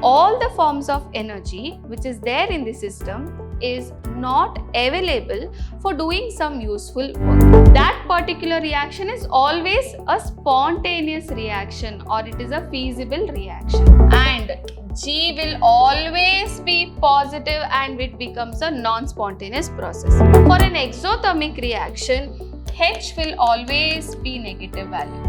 all the forms of energy which is there in the system is not available for doing some useful work. That particular reaction is always a spontaneous reaction, or it is a feasible reaction. And G will always be positive and it becomes a non-spontaneous process. For an exothermic reaction, H will always be negative value.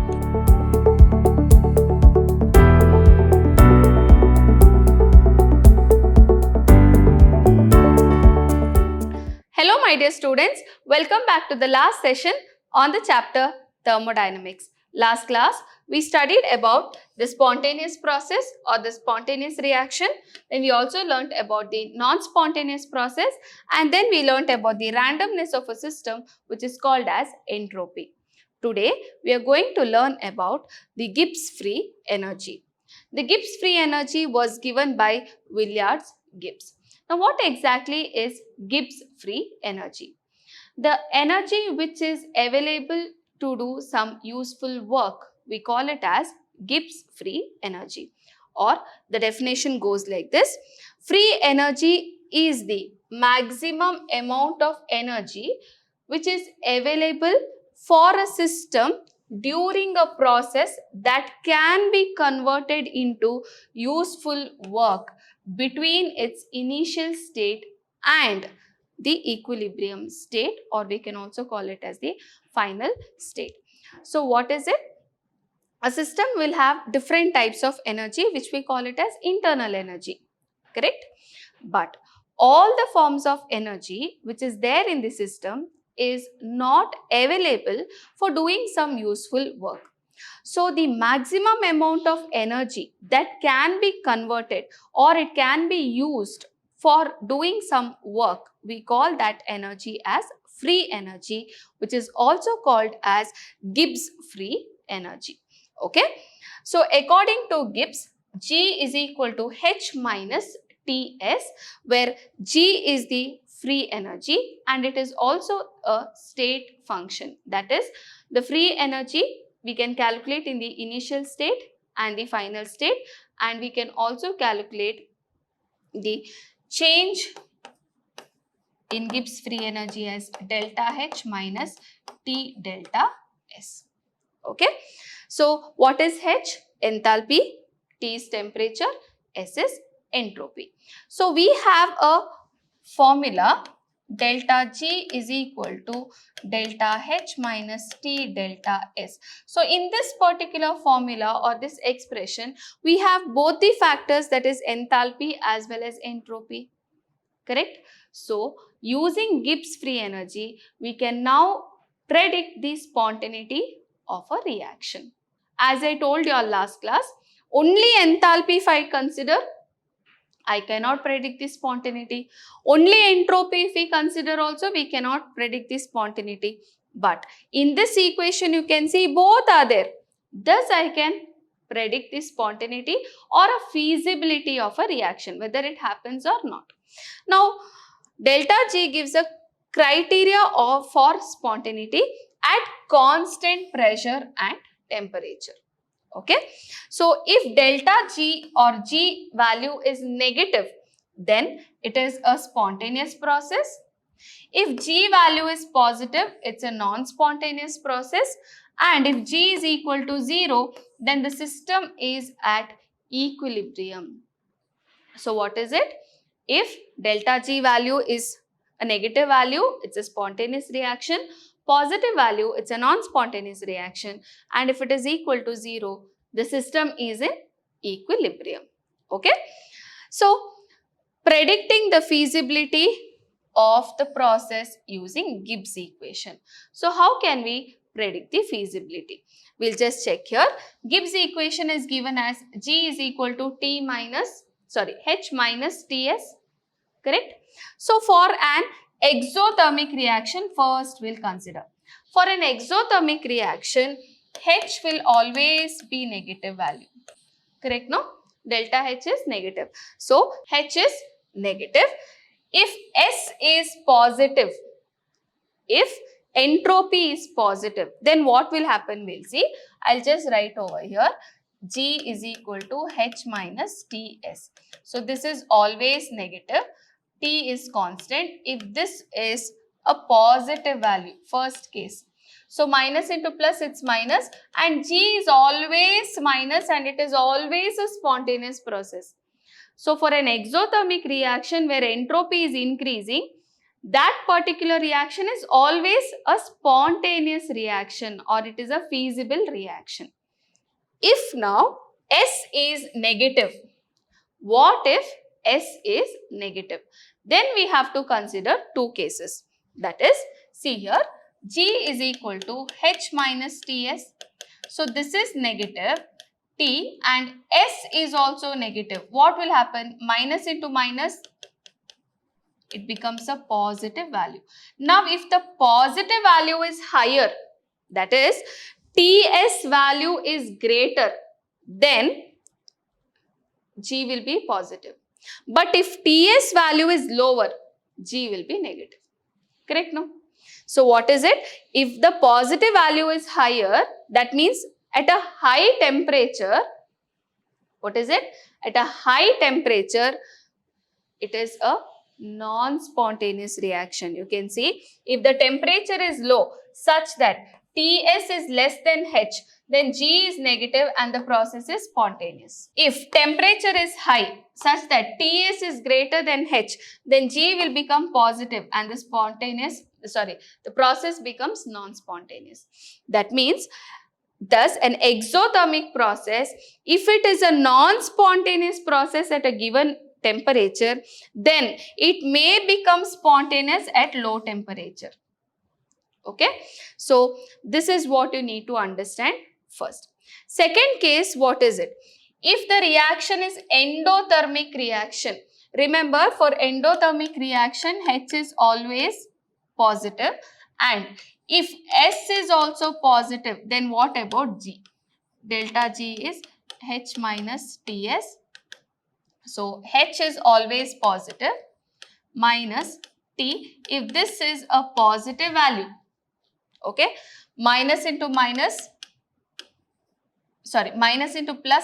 Hello my dear students, welcome back to the last session on the chapter thermodynamics. Last class we studied about the spontaneous process or the spontaneous reaction. Then we also learnt about the non-spontaneous process, and then we learnt about the randomness of a system which is called as entropy. Today we are going to learn about the Gibbs free energy. The Gibbs free energy was given by Williams-Gibbs. Now what exactly is Gibbs free energy? The energy which is available to do some useful work, we call it as Gibbs free energy, or the definition goes like this: free energy is the maximum amount of energy which is available for a system during a process that can be converted into useful work between its initial state and the equilibrium state, or we can also call it as the final state. So what is it? A system will have different types of energy which we call it as internal energy, correct? But all the forms of energy which is there in the system is not available for doing some useful work. So the maximum amount of energy that can be converted or it can be used for doing some work, we call that energy as free energy, which is also called as Gibbs free energy. Okay. So according to Gibbs, G is equal to H minus Ts, where G is the free energy and it is also a state function. That is, the free energy we can calculate in the initial state and the final state, and we can also calculate the change in Gibbs free energy as delta H minus T delta S. Okay. So what is H? Enthalpy, T is temperature, S is entropy. So we have a formula: delta G is equal to delta H minus T delta S. So in this particular formula or this expression, we have both the factors, that is enthalpy as well as entropy, correct? So using Gibbs free energy, we can now predict the spontaneity of a reaction. As I told you all last class, only enthalpy if I consider, I cannot predict the spontaneity. Only entropy if we consider also, we cannot predict the spontaneity. But in this equation you can see both are there. Thus I can predict the spontaneity or a feasibility of a reaction, whether it happens or not. Now delta G gives a criteria for spontaneity at constant pressure and temperature. Okay. So if delta G or G value is negative, then it is a spontaneous process. If G value is positive, it's a non-spontaneous process. And if G is equal to 0, then the system is at equilibrium. So what is it? If delta G value is a negative value, it's a spontaneous reaction. Positive value, it's a non-spontaneous reaction. And if it is equal to 0, the system is in equilibrium. Okay. So predicting the feasibility of the process using Gibbs equation. So how can we predict the feasibility? We'll just check here. Gibbs equation is given as G is equal to H minus Ts, correct? So for an exothermic reaction, first we'll consider. For an exothermic reaction, H will always be negative value, correct? No? Delta H is negative. So H is negative. If S is positive, if entropy is positive, then what will happen? We'll see. I'll just write over here. G is equal to H minus Ts. So this is always negative. T is constant. If this is a positive value, first case. So minus into plus, it's minus, and G is always minus and it is always a spontaneous process. So for an exothermic reaction where entropy is increasing, that particular reaction is always a spontaneous reaction, or it is a feasible reaction. If now S is negative, what if S is negative? Then we have to consider two cases. That is, see here, G is equal to H minus Ts. So this is negative. T and S is also negative. What will happen? Minus into minus, it becomes a positive value. Now, if the positive value is higher, that is, Ts value is greater, then G will be positive. But if Ts value is lower, G will be negative. Correct, no? So, what is it? If the positive value is higher, that means at a high temperature, what is it? At a high temperature, it is a non-spontaneous reaction. You can see, if the temperature is low such that Ts is less than H, then G is negative and the process is spontaneous. If temperature is high such that Ts is greater than H, then G will become positive and the process becomes non-spontaneous. That means, thus an exothermic process, if it is a non-spontaneous process at a given temperature, then it may become spontaneous at low temperature. Okay, so this is what you need to understand first. Second case, what is it? If the reaction is endothermic reaction, remember, for endothermic reaction, H is always positive, and if S is also positive, then what about G? Delta G is H minus Ts. So H is always positive minus T. If this is a positive value, okay, minus into plus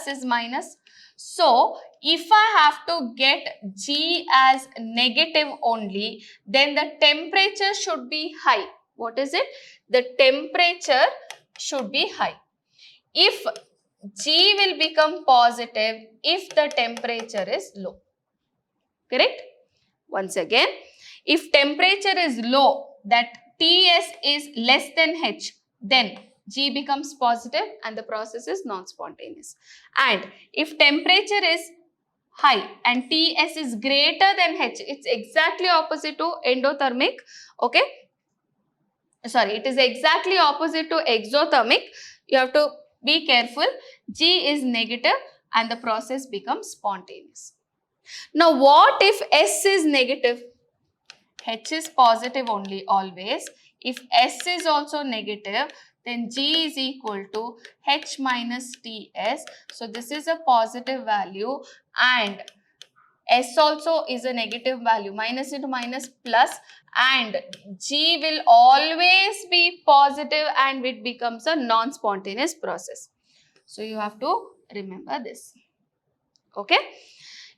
is minus. So if I have to get G as negative only, then the temperature should be high. What is it? The temperature should be high. If G will become positive if the temperature is low. Correct? Once again, if temperature is low, that Ts is less than H, then G becomes positive and the process is non-spontaneous. And if temperature is high and Ts is greater than H, it's exactly opposite to endothermic, okay? Sorry, it is exactly opposite to exothermic. You have to be careful. G is negative and the process becomes spontaneous. Now, what if S is negative? H is positive only always. If S is also negative, then G is equal to H minus Ts. So, this is a positive value and S also is a negative value, minus into minus plus, and G will always be positive and it becomes a non-spontaneous process. So, you have to remember this. Okay.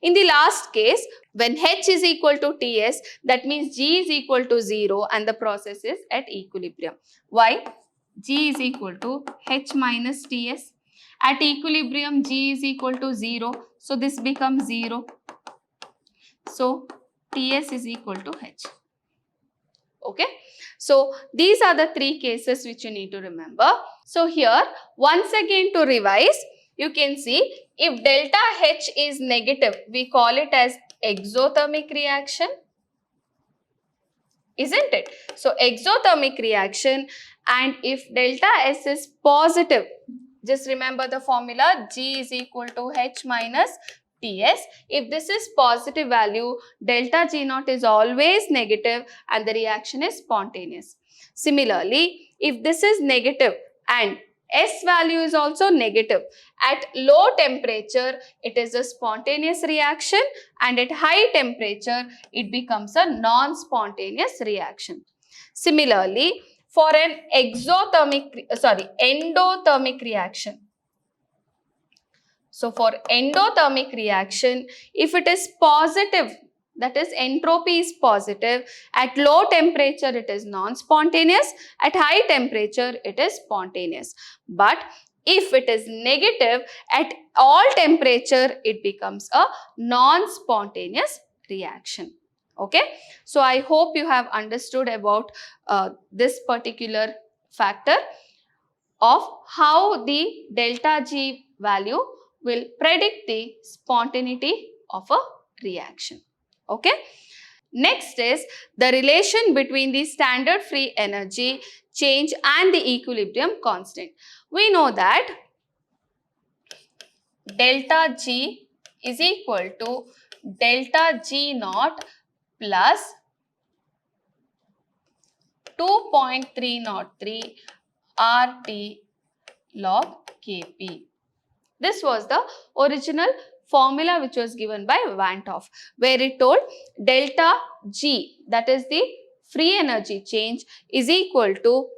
In the last case, when H is equal to Ts, that means G is equal to 0 and the process is at equilibrium. Why? G is equal to H minus Ts. At equilibrium, G is equal to 0. So, this becomes 0. So, Ts is equal to H. Okay. So, these are the three cases which you need to remember. So, here, once again to revise, you can see if delta H is negative, we call it as exothermic reaction. Isn't it? So, exothermic reaction, and if delta S is positive, just remember the formula, G is equal to H minus Ts. If this is positive value, delta G naught is always negative and the reaction is spontaneous. Similarly, if this is negative and S value is also negative, at low temperature, it is a spontaneous reaction, and at high temperature, it becomes a non-spontaneous reaction. Similarly, for an endothermic reaction, So for endothermic reaction, if it is positive, that is entropy is positive, at low temperature it is non-spontaneous, at high temperature it is spontaneous. But if it is negative, at all temperature it becomes a non-spontaneous reaction. Okay, so I hope you have understood about this particular factor of how the delta G value will predict the spontaneity of a reaction. Okay. Next is the relation between the standard free energy change and the equilibrium constant. We know that delta G is equal to delta G naught plus 2.303 RT log Kp. This was the original formula which was given by Van't Hoff, where it told delta G, that is the free energy change, is equal to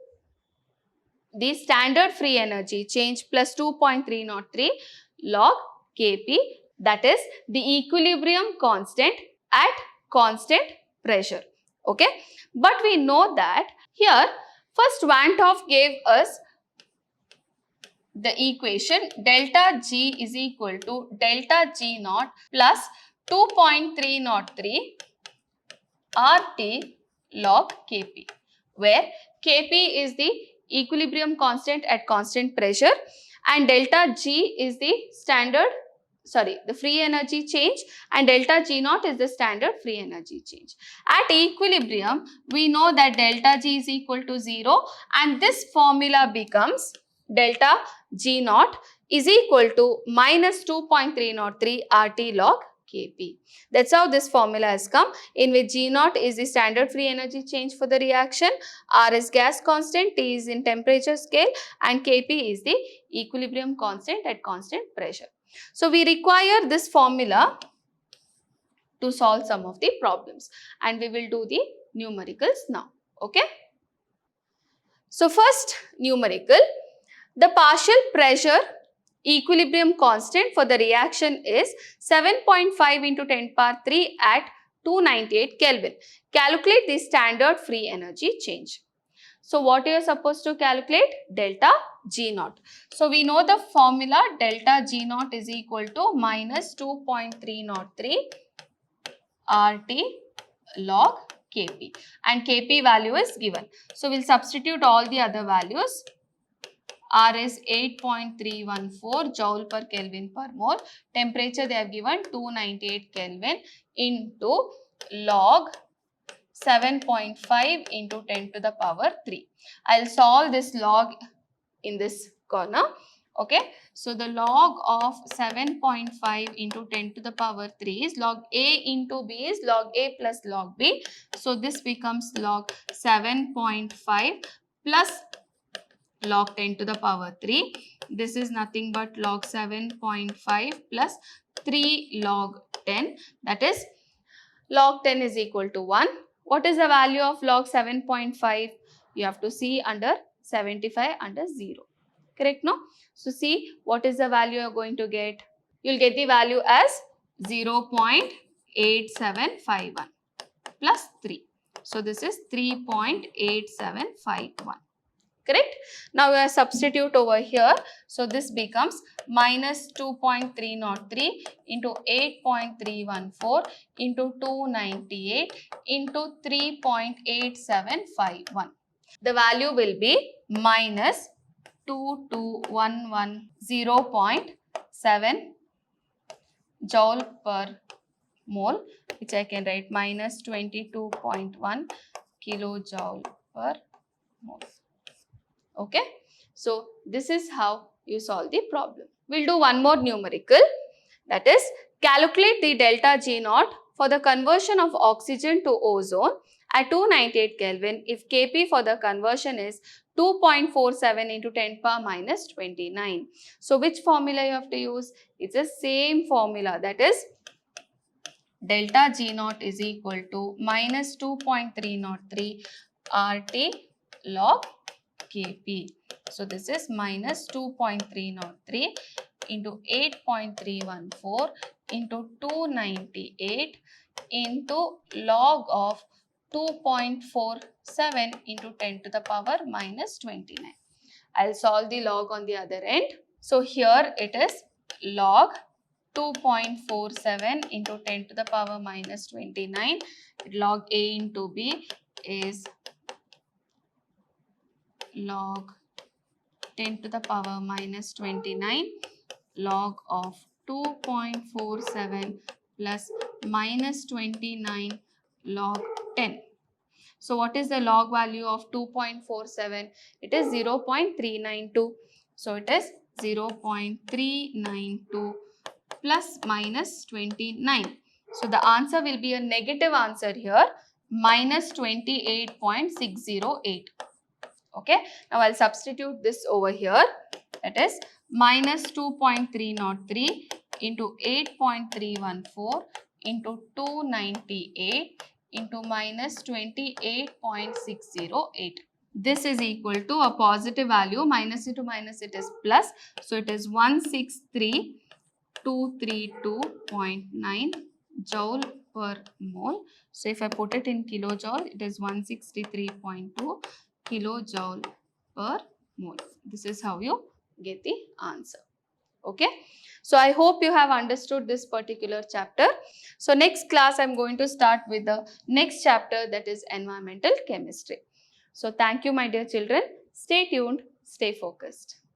the standard free energy change plus 2.303 log Kp, that is the equilibrium constant at constant pressure. Okay, but we know that here first Van't Hoff gave us the equation delta G is equal to delta G naught plus 2.303 RT log Kp, where Kp is the equilibrium constant at constant pressure and delta G is the the free energy change, and delta G naught is the standard free energy change. At equilibrium, we know that delta G is equal to 0 and this formula becomes delta G naught is equal to minus 2.303 RT log Kp. That's how this formula has come, in which G naught is the standard free energy change for the reaction, R is gas constant, T is in temperature scale, and Kp is the equilibrium constant at constant pressure. So we require this formula to solve some of the problems, and we will do the numericals now. Okay. So first numerical, the partial pressure equilibrium constant for the reaction is 7.5 into 10 power 3 at 298 Kelvin. Calculate the standard free energy change. So what you are supposed to calculate? Delta G naught. So we know the formula delta G naught is equal to minus 2.303 RT log Kp, and Kp value is given. So we'll substitute all the other values. R is 8.314 joule per Kelvin per mole. Temperature they have given 298 Kelvin into log 7.5 into 10 to the power 3. I'll solve this log in this corner. Okay. So the log of 7.5 into 10 to the power 3 is log A into B is log A plus log B. So this becomes log 7.5 plus log 10 to the power 3. This is nothing but log 7.5 plus 3 log 10, that is log 10 is equal to 1. What is the value of log 7.5? You have to see under 75 under 0. Correct, no? So see what is the value you are going to get. You will get the value as 0.8751 plus 3. So this is 3.8751. Correct? Now we are substitute over here. So this becomes minus 2.303 into 8.314 into 298 into 3.8751. The value will be minus 22110.7 joule per mole, which I can write minus 22.1 kilojoule per mole. Okay. So this is how you solve the problem. We'll do one more numerical, that is calculate the delta G naught for the conversion of oxygen to ozone at 298 Kelvin if Kp for the conversion is 2.47 into 10 power minus 29. So which formula you have to use? It's the same formula, that is delta G naught is equal to minus 2.303 RT log Kp. So this is minus 2.303 into 8.314 into 298 into log of 2.47 into 10 to the power minus 29. I'll solve the log on the other end. So here it is log 2.47 into 10 to the power minus 29. Log A into B is log 10 to the power minus 29 log of 2.47 plus minus 29 log 10. So what is the log value of 2.47? It is 0.392. So it is 0.392 plus minus 29. So the answer will be a negative answer here, minus 28.608. Okay, now I'll substitute this over here. That is minus 2.303 into 8.314 into 298 into minus 28.608. This is equal to a positive value, minus into minus it is plus. So it is 163.232.9 joule per mole. So if I put it in kilojoule, it is 163.2 kilojoule per mole. This is how you get the answer. Okay, so I hope you have understood this particular chapter. So next class I am going to start with the next chapter, that is environmental chemistry. So thank you my dear children. Stay tuned, stay focused.